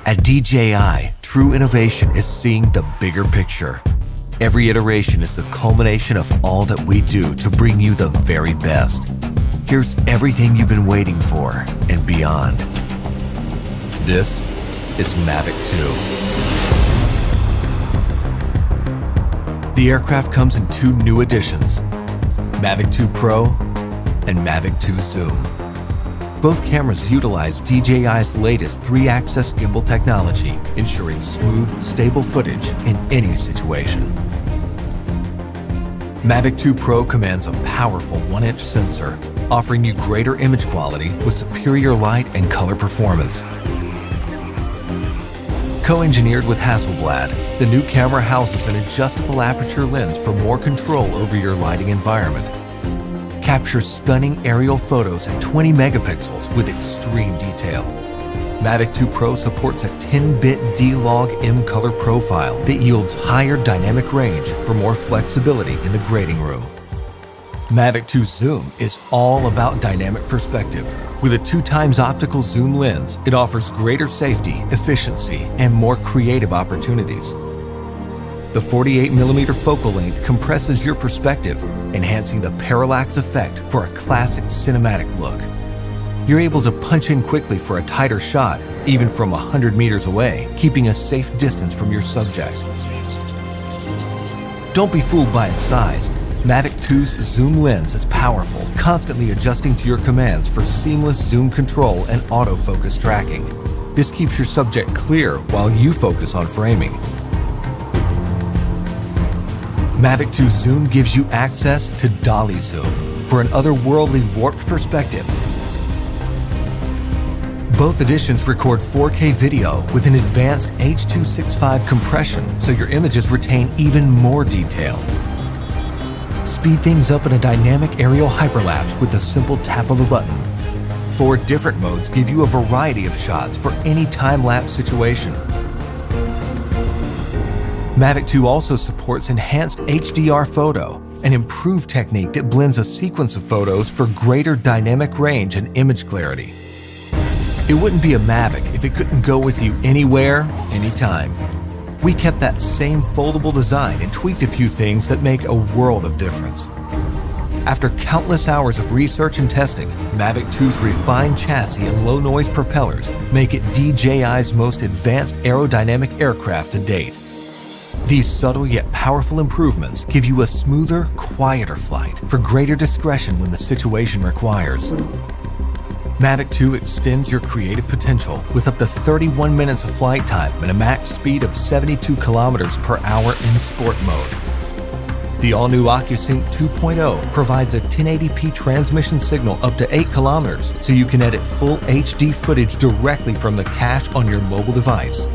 At DJI, true innovation is seeing the bigger picture. Every iteration is the culmination of all that we do to bring you the very best. Here's everything you've been waiting for and beyond. This is Mavic 2. The aircraft comes in two new editions, Mavic 2 Pro and Mavic 2 Zoom. Both cameras utilize DJI's latest 3-axis gimbal technology, ensuring smooth, stable footage in any situation. Mavic 2 Pro commands a powerful 1-inch sensor, offering you greater image quality with superior light and color performance. Co-engineered with Hasselblad, the new camera houses an adjustable aperture lens for more control over your lighting environment. Captures stunning aerial photos at 20 megapixels with extreme detail. Mavic 2 Pro supports a 10-bit D-Log M color profile that yields higher dynamic range for more flexibility in the grading room. Mavic 2 Zoom is all about dynamic perspective. With a 2x optical zoom lens, it offers greater safety, efficiency, and more creative opportunities. The 48mm focal length compresses your perspective, enhancing the parallax effect for a classic cinematic look. You're able to punch in quickly for a tighter shot, even from 100 meters away, keeping a safe distance from your subject. Don't be fooled by its size. Mavic 2's zoom lens is powerful, constantly adjusting to your commands for seamless zoom control and autofocus tracking. This keeps your subject clear while you focus on framing. Mavic 2 Zoom gives you access to dolly zoom for an otherworldly warped perspective. Both editions record 4K video with an advanced H.265 compression, so your images retain even more detail. Speed things up in a dynamic aerial hyperlapse with the simple tap of a button. 4 different modes give you a variety of shots for any time-lapse situation. Mavic 2 also supports enhanced HDR photo, an improved technique that blends a sequence of photos for greater dynamic range and image clarity. It wouldn't be a Mavic if it couldn't go with you anywhere, anytime. We kept that same foldable design and tweaked a few things that make a world of difference. After countless hours of research and testing, Mavic 2's refined chassis and low-noise propellers make it DJI's most advanced aerodynamic aircraft to date. These subtle yet powerful improvements give you a smoother, quieter flight for greater discretion when the situation requires. Mavic 2 extends your creative potential with up to 31 minutes of flight time and a max speed of 72 kilometers per hour in sport mode. The all-new OcuSync 2.0 provides a 1080p transmission signal up to 8 kilometers, so you can edit full HD footage directly from the cache on your mobile device.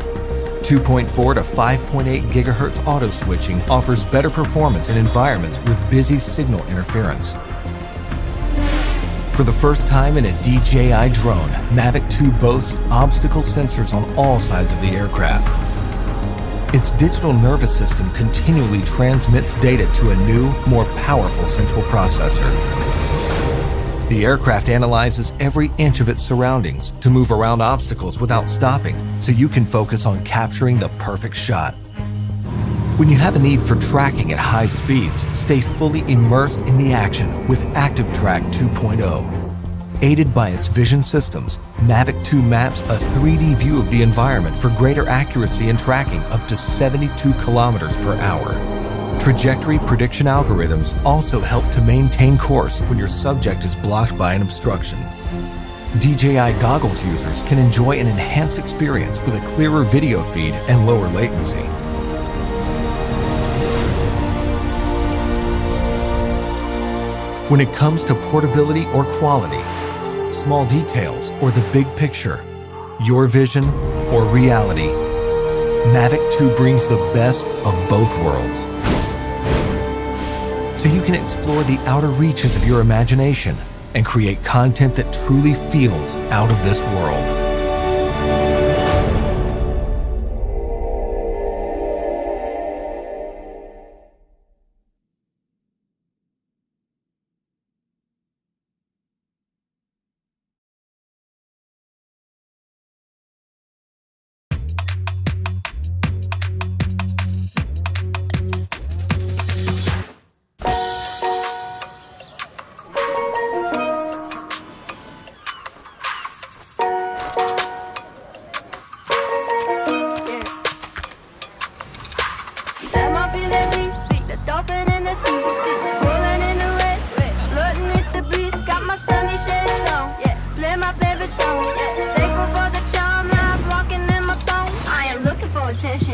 2.4 to 5.8 GHz auto switching offers better performance in environments with busy signal interference. For the first time in a DJI drone, Mavic 2 boasts obstacle sensors on all sides of the aircraft. Its digital nervous system continually transmits data to a new, more powerful central processor. The aircraft analyzes every inch of its surroundings to move around obstacles without stopping, so you can focus on capturing the perfect shot. When you have a need for tracking at high speeds, stay fully immersed in the action with ActiveTrack 2.0. Aided by its vision systems, Mavic 2 maps a 3D view of the environment for greater accuracy in tracking up to 72 kilometers per hour. Trajectory prediction algorithms also help to maintain course when your subject is blocked by an obstruction. DJI goggles users can enjoy an enhanced experience with a clearer video feed and lower latency. When it comes to portability or quality, small details or the big picture, your vision or reality, Mavic 2 brings the best of both worlds. So you can explore the outer reaches of your imagination and create content that truly feels out of this world.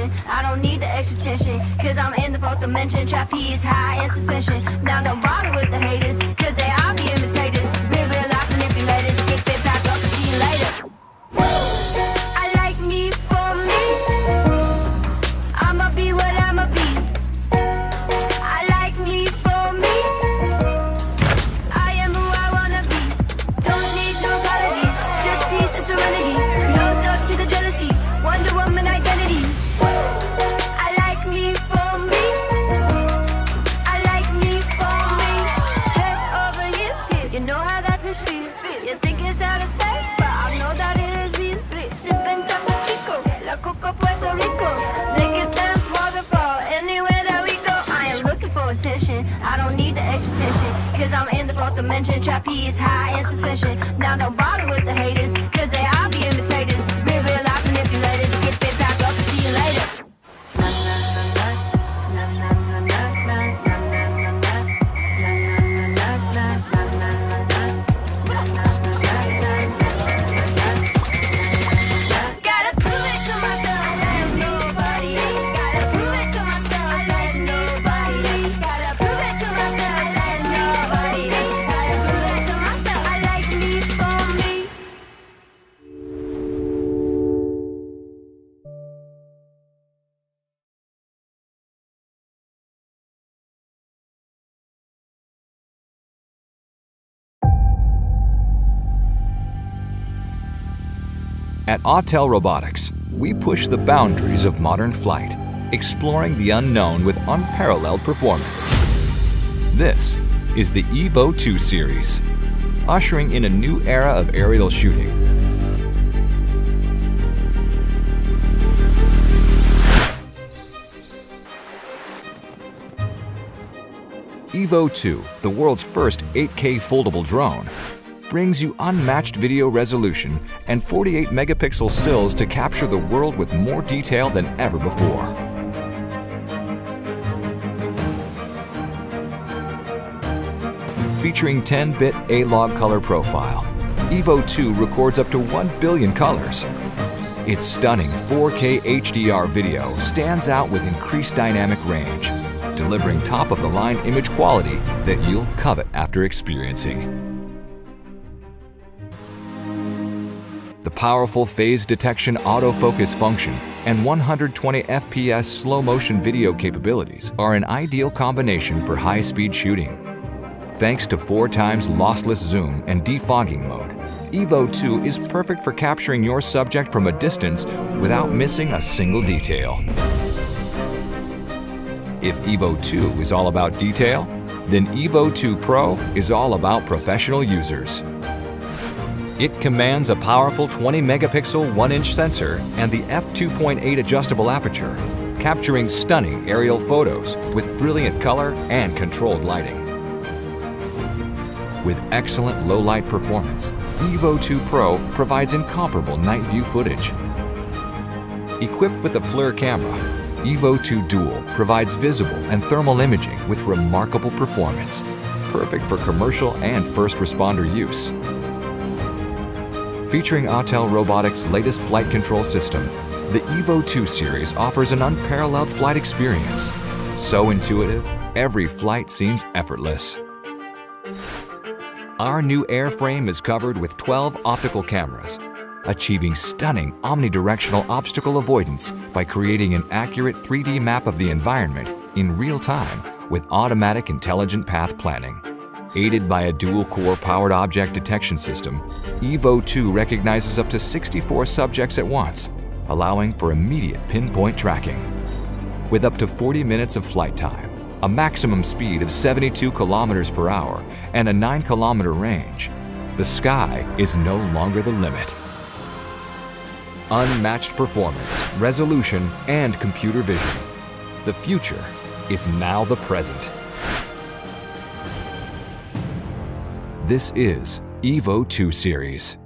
attention. I don't need the extra tension, cause I'm in the fourth dimension. Trapeze high in suspension. Now don't bother with the haters, cause they all be imitators. Real life manipulators. Skip it, back up and see you later. I like me for me. I'ma be what I'ma be. I like me for me. I am who I wanna be. Don't need no apologies, just peace and serenity. No love to the jealousy, Wonder Woman identity. I like me for me. I like me for me. Head over heels, you know how that feels. You think it's out of space, but I know that it is real. Sipping Taco Chico, La Coco Puerto Rico. Make it dance waterfall anywhere that we go. I am looking for attention, I don't need the extra tension, cause I'm in the fourth dimension. Trapeze high in suspension. Now don't bother with the haters, cause they all be imitators. Real life manipulators. Skip it, back up and see you later. Gotta prove it to myself like nobody else. Gotta prove it to myself like nobody else. Gotta prove it to myself like nobody else. Gotta prove it to myself. I like me for me. At Autel Robotics, we push the boundaries of modern flight, exploring the unknown with unparalleled performance. This is the Evo II Series, ushering in a new era of aerial shooting. Evo II, the world's first 8K foldable drone, brings you unmatched video resolution and 48-megapixel stills to capture the world with more detail than ever before. Featuring 10-bit A-log color profile, Evo II records up to 1 billion colors. Its stunning 4K HDR video stands out with increased dynamic range, delivering top-of-the-line image quality that you'll covet after experiencing. The powerful phase detection autofocus function and 120 FPS slow-motion video capabilities are an ideal combination for high-speed shooting. Thanks to 4 times lossless zoom and defogging mode, Evo II is perfect for capturing your subject from a distance without missing a single detail. If Evo II is all about detail, then Evo II Pro is all about professional users. It commands a powerful 20-megapixel 1-inch sensor and the f2.8 adjustable aperture, capturing stunning aerial photos with brilliant color and controlled lighting. With excellent low-light performance, Evo II Pro provides incomparable night view footage. Equipped with a FLIR camera, Evo II Dual provides visible and thermal imaging with remarkable performance, perfect for commercial and first responder use. Featuring Autel Robotics' latest flight control system, the Evo II Series offers an unparalleled flight experience. So intuitive, every flight seems effortless. Our new airframe is covered with 12 optical cameras, achieving stunning omnidirectional obstacle avoidance by creating an accurate 3D map of the environment in real time with automatic intelligent path planning. Aided by a dual-core powered object detection system, Evo II recognizes up to 64 subjects at once, allowing for immediate pinpoint tracking. With up to 40 minutes of flight time, a maximum speed of 72 kilometers per hour, and a 9-kilometer range, the sky is no longer the limit. Unmatched performance, resolution, and computer vision. The future is now the present. This is Evo II Series.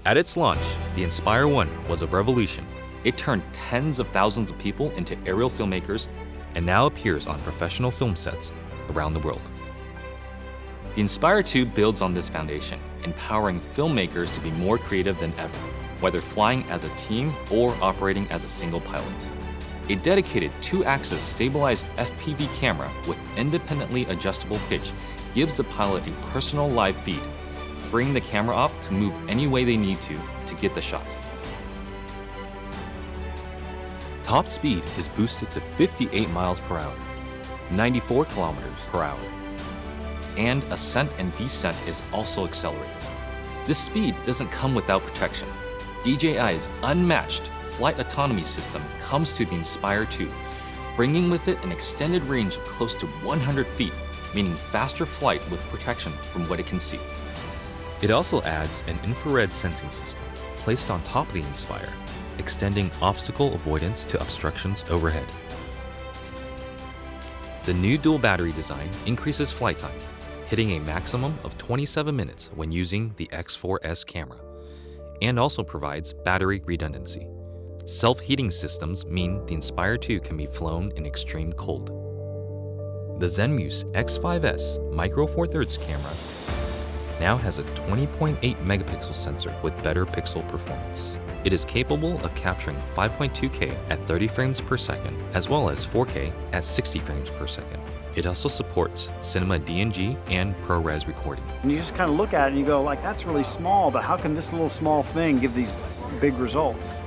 At its launch, the Inspire 1 was a revolution. It turned tens of thousands of people into aerial filmmakers and now appears on professional film sets around the world. The Inspire 2 builds on this foundation, empowering filmmakers to be more creative than ever, whether flying as a team or operating as a single pilot. A dedicated 2-axis stabilized FPV camera with independently adjustable pitch gives the pilot a personal live feed, freeing the camera op to move any way they need to get the shot. Top speed is boosted to 58 miles per hour, 94 kilometers per hour, and ascent and descent is also accelerated. This speed doesn't come without protection. DJI's unmatched flight autonomy system comes to the Inspire 2, bringing with it an extended range of close to 100 feet, meaning faster flight with protection from what it can see. It also adds an infrared sensing system placed on top of the Inspire, extending obstacle avoidance to obstructions overhead. The new dual battery design increases flight time, hitting a maximum of 27 minutes when using the X4S camera, and also provides battery redundancy. Self-heating systems mean the Inspire 2 can be flown in extreme cold. The Zenmuse X5S Micro Four Thirds camera now has a 20.8 megapixel sensor with better pixel performance. It is capable of capturing 5.2K at 30 frames per second, as well as 4K at 60 frames per second. It also supports Cinema DNG and ProRes recording. And you just kind of look at it and you go, like, that's really small, but how can this little small thing give these big results?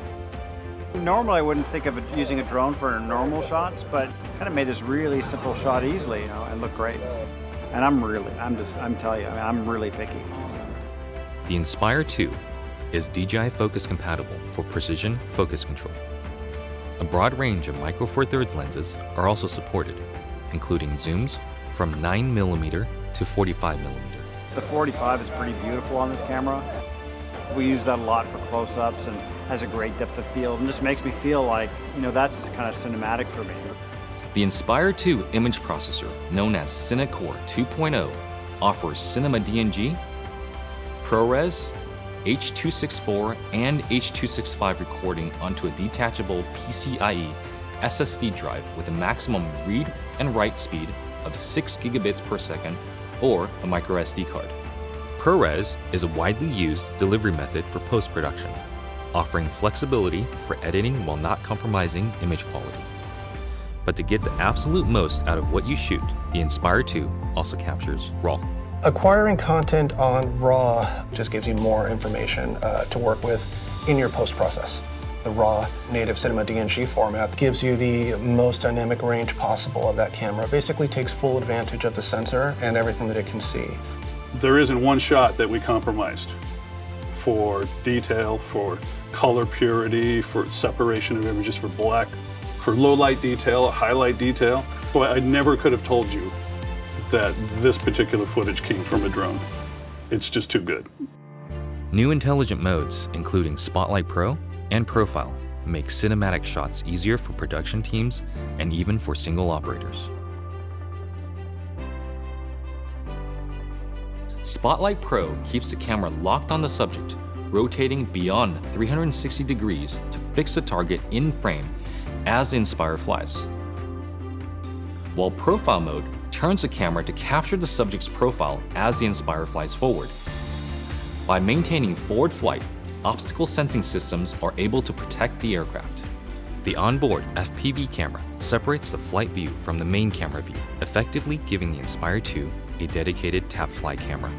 Normally I wouldn't think of using a drone for normal shots, but kind of made this really simple shot easily, and look great. And I'm telling you, I'm really picky. The Inspire 2 is DJI Focus compatible for precision focus control. A broad range of Micro Four Thirds lenses are also supported, including zooms from 9mm to 45mm. The 45 is pretty beautiful on this camera. We use that a lot for close-ups and has a great depth of field and just makes me feel like, that's kind of cinematic for me. The Inspire 2 image processor, known as CineCore 2.0, offers Cinema DNG, ProRes, H.264 and H.265 recording onto a detachable PCIe SSD drive with a maximum read and write speed of 6 gigabits per second or a micro SD card. ProRes is a widely used delivery method for post-production, offering flexibility for editing while not compromising image quality. But to get the absolute most out of what you shoot, the Inspire 2 also captures RAW. Acquiring content on RAW just gives you more information to work with in your post-process. The RAW native Cinema DNG format gives you the most dynamic range possible of that camera. It basically takes full advantage of the sensor and everything that it can see. There isn't one shot that we compromised for detail, for color purity, for separation of images, for black, for low light detail, highlight detail. Boy, I never could have told you that this particular footage came from a drone. It's just too good. New intelligent modes, including Spotlight Pro and Profile, make cinematic shots easier for production teams and even for single operators. Spotlight Pro keeps the camera locked on the subject, rotating beyond 360 degrees to fix the target in frame as the Inspire flies. While Profile mode turns the camera to capture the subject's profile as the Inspire flies forward. By maintaining forward flight, obstacle sensing systems are able to protect the aircraft. The onboard FPV camera separates the flight view from the main camera view, effectively giving the Inspire 2 a dedicated tap fly camera.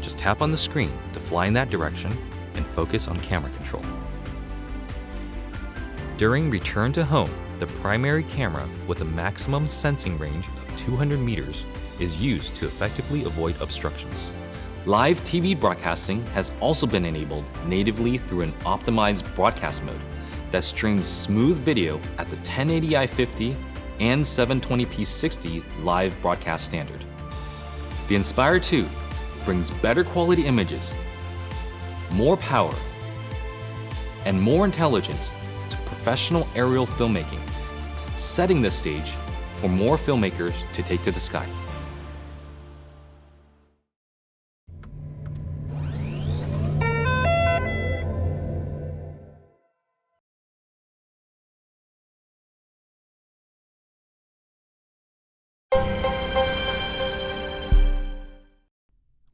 Just tap on the screen to fly in that direction and focus on camera control. During return to home, the primary camera with a maximum sensing range of 200 meters is used to effectively avoid obstructions. Live TV broadcasting has also been enabled natively through an optimized broadcast mode that streams smooth video at the 1080i50 and 720p 60 live broadcast standard. The Inspire 2 brings better quality images, more power, and more intelligence to professional aerial filmmaking, setting the stage for more filmmakers to take to the sky.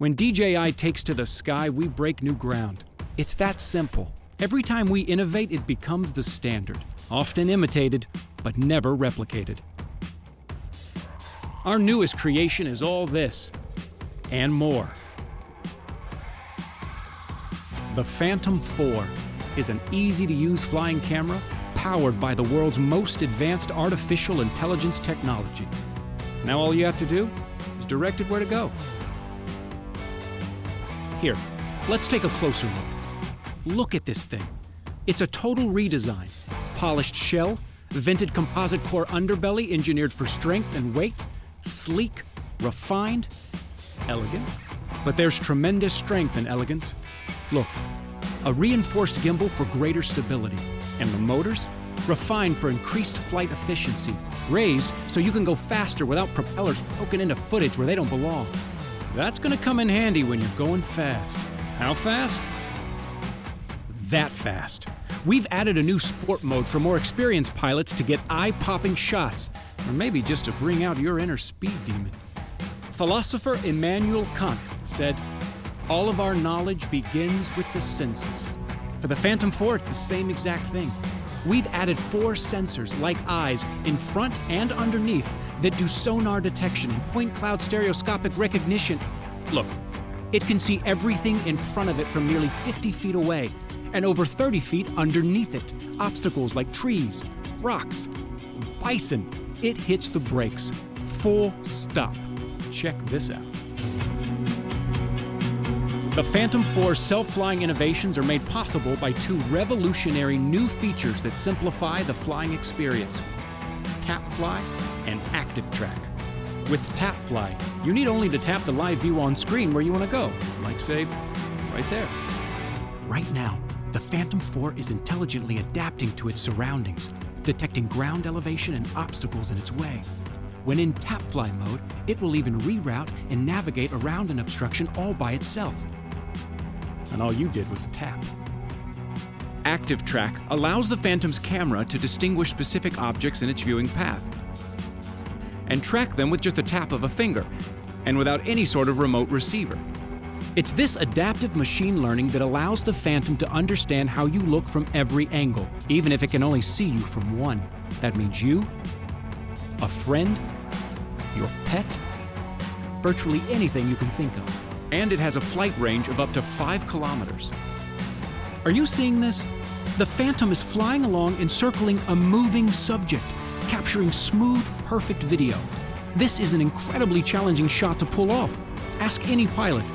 When DJI takes to the sky, we break new ground. It's that simple. Every time we innovate, it becomes the standard, often imitated, but never replicated. Our newest creation is all this, and more. The Phantom 4 is an easy-to-use flying camera powered by the world's most advanced artificial intelligence technology. Now all you have to do is direct it where to go. Here, let's take a closer look. Look at this thing. It's a total redesign. Polished shell, vented composite core underbelly engineered for strength and weight, sleek, refined, elegant. But there's tremendous strength in elegance. Look, a reinforced gimbal for greater stability, and the motors, refined for increased flight efficiency, raised so you can go faster without propellers poking into footage where they don't belong. That's gonna come in handy when you're going fast. How fast? That fast. We've added a new sport mode for more experienced pilots to get eye-popping shots, or maybe just to bring out your inner speed demon. Philosopher Immanuel Kant said, "All of our knowledge begins with the senses." For the Phantom 4, it's the same exact thing. We've added 4 sensors, like eyes, in front and underneath that do sonar detection and point cloud stereoscopic recognition. Look, it can see everything in front of it from nearly 50 feet away and over 30 feet underneath it. Obstacles like trees, rocks, bison. It hits the brakes. Full stop. Check this out. The Phantom 4's self-flying innovations are made possible by 2 revolutionary new features that simplify the flying experience: Tap Fly and Active Track. With Tap Fly, you need only to tap the live view on screen where you want to go, like say, right there. Right now, the Phantom 4 is intelligently adapting to its surroundings, detecting ground elevation and obstacles in its way. When in Tap Fly mode, it will even reroute and navigate around an obstruction all by itself. And all you did was tap. Active Track allows the Phantom's camera to distinguish specific objects in its viewing path and track them with just a tap of a finger and without any sort of remote receiver. It's this adaptive machine learning that allows the Phantom to understand how you look from every angle, even if it can only see you from one. That means you, a friend, your pet, virtually anything you can think of. And it has a flight range of up to 5 kilometers. Are you seeing this? The Phantom is flying along encircling a moving subject, capturing smooth, perfect video. This is an incredibly challenging shot to pull off. Ask any pilot.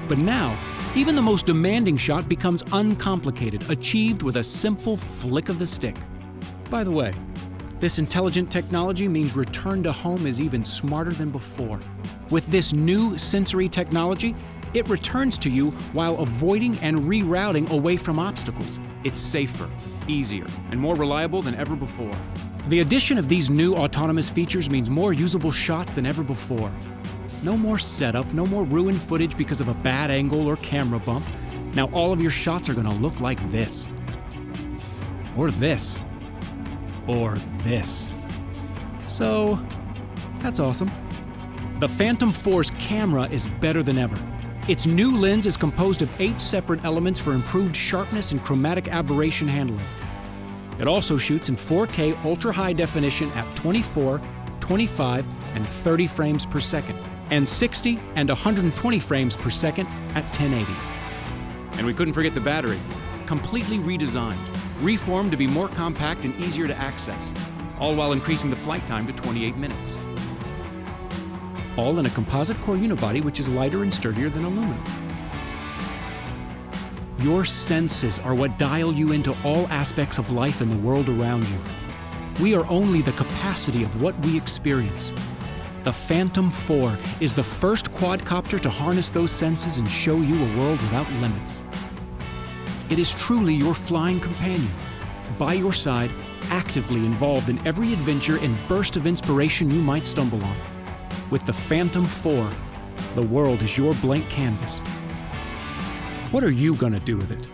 But now, even the most demanding shot becomes uncomplicated, achieved with a simple flick of the stick. By the way, this intelligent technology means return to home is even smarter than before. With this new sensory technology, it returns to you while avoiding and rerouting away from obstacles. It's safer, easier, and more reliable than ever before. The addition of these new autonomous features means more usable shots than ever before. No more setup, no more ruined footage because of a bad angle or camera bump. Now all of your shots are gonna look like this. Or this. Or this. So, that's awesome. The Phantom 4's camera is better than ever. Its new lens is composed of 8 separate elements for improved sharpness and chromatic aberration handling. It also shoots in 4K ultra-high definition at 24, 25, and 30 frames per second, and 60 and 120 frames per second at 1080. And we couldn't forget the battery. Completely redesigned, reformed to be more compact and easier to access, all while increasing the flight time to 28 minutes. All in a composite core unibody which is lighter and sturdier than aluminum. Your senses are what dial you into all aspects of life and the world around you. We are only the capacity of what we experience. The Phantom 4 is the first quadcopter to harness those senses and show you a world without limits. It is truly your flying companion, by your side, actively involved in every adventure and burst of inspiration you might stumble on. With the Phantom 4, the world is your blank canvas. What are you gonna do with it?